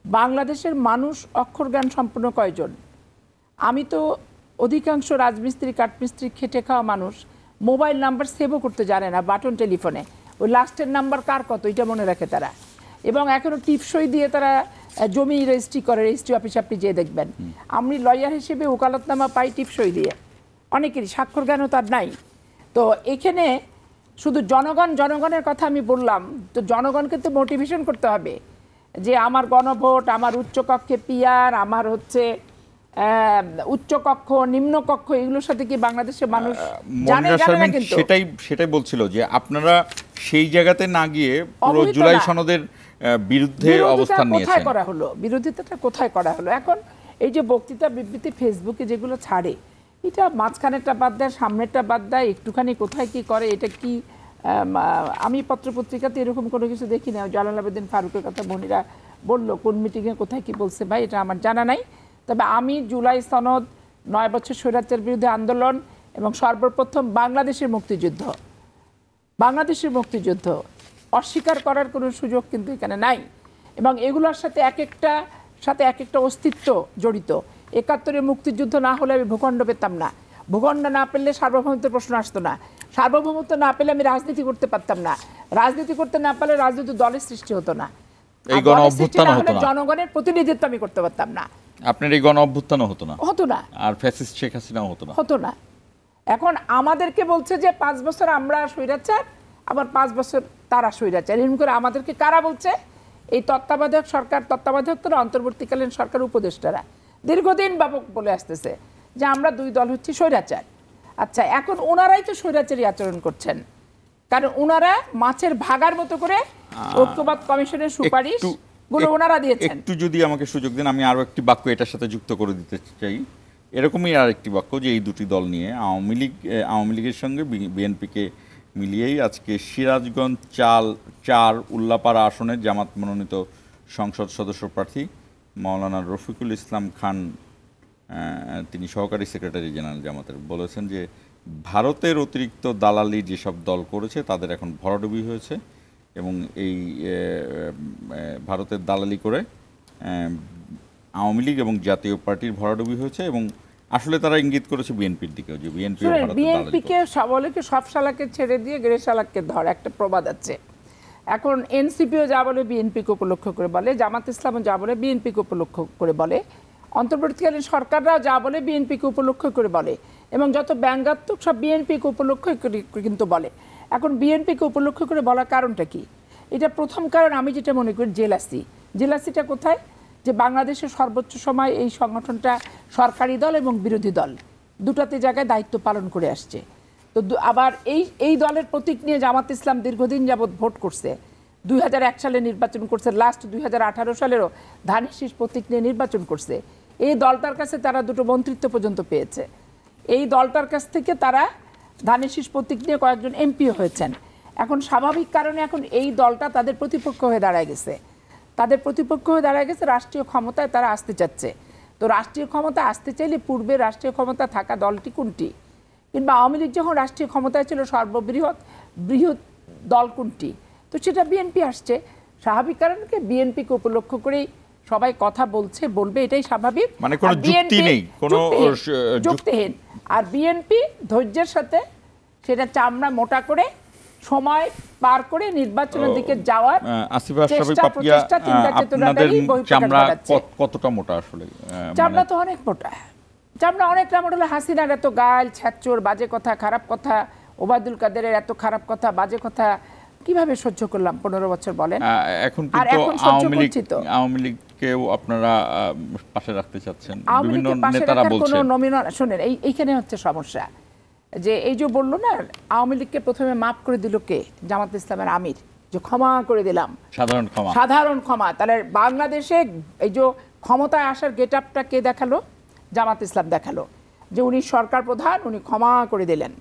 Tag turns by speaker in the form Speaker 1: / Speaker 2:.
Speaker 1: বাংলাদেশের মানুষ অক্ষর জ্ঞান সম্পন্ন কয়জন? আমি তো অধিকাংশ রাজমিস্ত্রি কাঠমিস্ত্রি খেটে খাওয়া মানুষ মোবাইল নাম্বার সেভও করতে জানে না, বাটন টেলিফোনে ওই লাস্টের নাম্বার কার কত এটা মনে রাখে তারা, এবং এখনও টিপসই দিয়ে তারা জমি রেজিস্ট্রি করে, রেজিস্ট্রি অফিসে আপনি যেয়ে দেখবেন। আমি লয়ার হিসেবে ওকালতনামা পাই টিপসই দিয়ে, অনেকেরই স্বাক্ষর জ্ঞানও তার নাই। তো এখানে শুধু জনগণের কথা আমি বললাম, তো জনগণকে তো মোটিভেশন করতে হবে যে আমার গণভোট, আমার উচ্চকক্ষে পিআর, আমার হচ্ছে উচ্চকক্ষ নিম্নকক্ষ, এগুলোর সাথে কি বাংলাদেশের মানুষ জানে না? কিন্তু
Speaker 2: সেটাই বলছিল যে আপনারা সেই জায়গাতে না গিয়ে পুরো জুলাই সনদের বিরুদ্ধে অবস্থান নিয়েছেন।
Speaker 1: কোথায় করা হলো বিরোধিতাটা, কোথায় করা হলো? এখন এই যে বক্তৃতা বিবৃতি ফেসবুকে যেগুলো ছাড়ে, এটা মাঝখানেরটা বাদ দেয়, সামনেরটা বাদ দেয়, একটুখানি কোথায় কি করে, এটা কি আমি পত্রপত্রিকাতে এরকম কোনো কিছু দেখি না। জালাল আবেদিন ফারুকের কথা মনিরা বললো, কোন মিটিংয়ে কোথায় কি বলছে ভাই এটা আমার জানা নাই। তবে আমি জুলাই সনদ, 9 বছর স্বৈরাচারের বিরুদ্ধে আন্দোলন এবং সর্বপ্রথম বাংলাদেশের মুক্তিযুদ্ধ অস্বীকার করার কোনো সুযোগ কিন্তু এখানে নাই। এবং এগুলোর সাথে এক একটা অস্তিত্ব জড়িত। 71-এ মুক্তিযুদ্ধ না হলে আমি ভূখণ্ড পেতাম না, ভূখণ্ড না পেলে সার্বভৌমত্বের প্রশ্ন আসতো না, সার্বভৌমত্ব না পেলে আমি রাজনীতি করতে পারতাম না, রাজনীতি করতে না পারলে রাজনীতি দলের সৃষ্টি হতো না,
Speaker 2: এই গণ অভ্যুত্থান হতো না,
Speaker 1: জনগণের প্রতিনিধিত্ব আমি করতে পারতাম না,
Speaker 2: আপনার এই গণ অভ্যুত্থানও হতো না, আর ফ্যাসিস্ট শেখ হাসিনাও হতো না।
Speaker 1: এখন আমাদেরকে বলছে যে 5 বছর আমরা স্বৈরাচার, আবার 5 বছর তারা স্বৈরাচার, এরকম করে আমাদেরকে কারা বলছে? এই তত্ত্বাবধায়ক সরকার, তত্ত্বাবধায়ক তো অন্তর্বর্তীকালীন সরকার উপদেষ্টারা দীর্ঘদিন বাবক বলে আসতেছে যে আমরা 2 দল হচ্ছে স্বৈরাচার। আচ্ছা, এখন ওনারাই তো স্বৈরাচারী আচরণ করছেন, কারণ ওনারা মাছের ভাগার মতো করে ঐক্যবাদ কমিশনের সুপারিশ গুলো ওনারা দিয়েছেন।
Speaker 2: একটু যদি আমাকে সুযোগ দেন, আমি আরো একটি বাক্য এটার সাথে যুক্ত করে দিতে চাই। এরকমই আর একটি বাক্য যে এই দুটি দল নিয়ে আওয়ামী লীগের সঙ্গে বিএনপিকে মিলিয়েই আজকে সিরাজগঞ্জ 4 উল্লাপাড়া আসনের জামাত মনোনীত সংসদ সদস্য প্রার্থী মাওলানা রফিকুল ইসলাম খান, তিনি সহকারী সেক্রেটারি জেনারেল জামাতের, বলেছেন যে ভারতের অতিরিক্ত দালালি যেসব দল করেছে তাদের এখন ভরাডুবি হয়েছে, এবং এই ভারতের দালালি করে আওয়ামী লীগ এবং জাতীয় পার্টির ভরাডুবি হয়েছে, এবং আসলে তারা ইঙ্গিত করেছে বিএনপির দিকেও, যে
Speaker 1: বিএনপিকে সবলকে সব শালাকে ছেড়ে দিয়ে গ্রে শালাককে ধর, একটা প্রবাদ আছে। এখন এনসিপিও যা বলে বিএনপিকে উপলক্ষ করে বলে, জামাত ইসলামও যা বলে বিএনপিকে উপলক্ষ করে বলে, অন্তর্বর্তীকালীন সরকাররাও যা বলে বিএনপিকে উপলক্ষ করে বলে, এবং যত ব্যঙ্গাত্মক সব বিএনপিকে উপলক্ষ করে কিন্তু বলে। এখন বিএনপিকে উপলক্ষ করে বলার কারণটা কি? এটা প্রথম কারণ আমি যেটা মনে করি জেলাসিটা কোথায়, যে বাংলাদেশের সর্বোচ্চ সময় এই সংগঠনটা সরকারি দল এবং বিরোধী দল দুটাতে জায়গায় দায়িত্ব পালন করে আসছে। তো আবার এই দলের প্রতীক নিয়ে জামাত ইসলাম দীর্ঘদিন যাবৎ ভোট করছে, 2001 সালে নির্বাচন করছে, লাস্ট 2018 সালেরও ধানের শীষ প্রতীক নিয়ে নির্বাচন করছে। এই দলটার কাছে তারা 2টো মন্ত্রিত্ব পর্যন্ত পেয়েছে, এই দলটার কাছ থেকে তারা ধানের শীষ প্রতীক নিয়ে কয়েকজন এমপিও হয়েছেন। এখন স্বাভাবিক কারণে এখন এই দলটা তাদের প্রতিপক্ষ হয়ে দাঁড়ায় গেছে, রাষ্ট্রীয় ক্ষমতায় তারা আসতে চাচ্ছে। তো রাষ্ট্রীয় ক্ষমতা আসতে চাইলে পূর্বে রাষ্ট্রীয় ক্ষমতা থাকা দলটি কোনটি, কিংবা আওয়ামী লীগ যখন রাষ্ট্রীয় ক্ষমতায় ছিল সর্ববৃহৎ দল কোনটি, তো সেটা বিএনপি আসছে। স্বাভাবিক কারণকে বিএনপিকে উপলক্ষ করেই সবাই কথা বলবে, এটাই স্বাভাবিক,
Speaker 2: মানে কোনো যুক্তি নেই, কোনো
Speaker 1: যুক্তিহীন। আর বিএনপি ধৈর্যের সাথে সেটা চামড়া মোটা করে সময় পার করে নির্বাচনের দিকে যাওয়ার
Speaker 2: চেষ্টা, চিন্তা চেতনাটাই কতটা মোটা? আসলে
Speaker 1: চামড়া তো অনেক মোটা, চামড়া অনেকটা মোটা হলে হাসিনার এত গাল ছ্যাঁচড় বাজে কথা, খারাপ কথা, ওবায়দুল কাদেরের এত খারাপ কথা, বাজে কথা কিভাবে সহ্য করলাম 15 বছর বলেন?
Speaker 2: এখন কিন্তু আওয়ামী লীগকেও আপনারা পাশে রাখতে চাচ্ছেন, বিভিন্ন নেতারা বলছেন।
Speaker 1: শুনেন, এইখানে হচ্ছে সমস্যা, যে এই যে বললো না আওয়ামী লীগকে প্রথমে মাফ করে দিল কে? জামাত ইসলামের আমির, যে ক্ষমা করে দিলাম, সাধারণ ক্ষমা। তাহলে বাংলাদেশে এই যে ক্ষমতায় আসার গেট আপটা কে দেখালো? জামাত ইসলাম দেখালো, যে উনি সরকার প্রধান, উনি ক্ষমা করে দিলেন।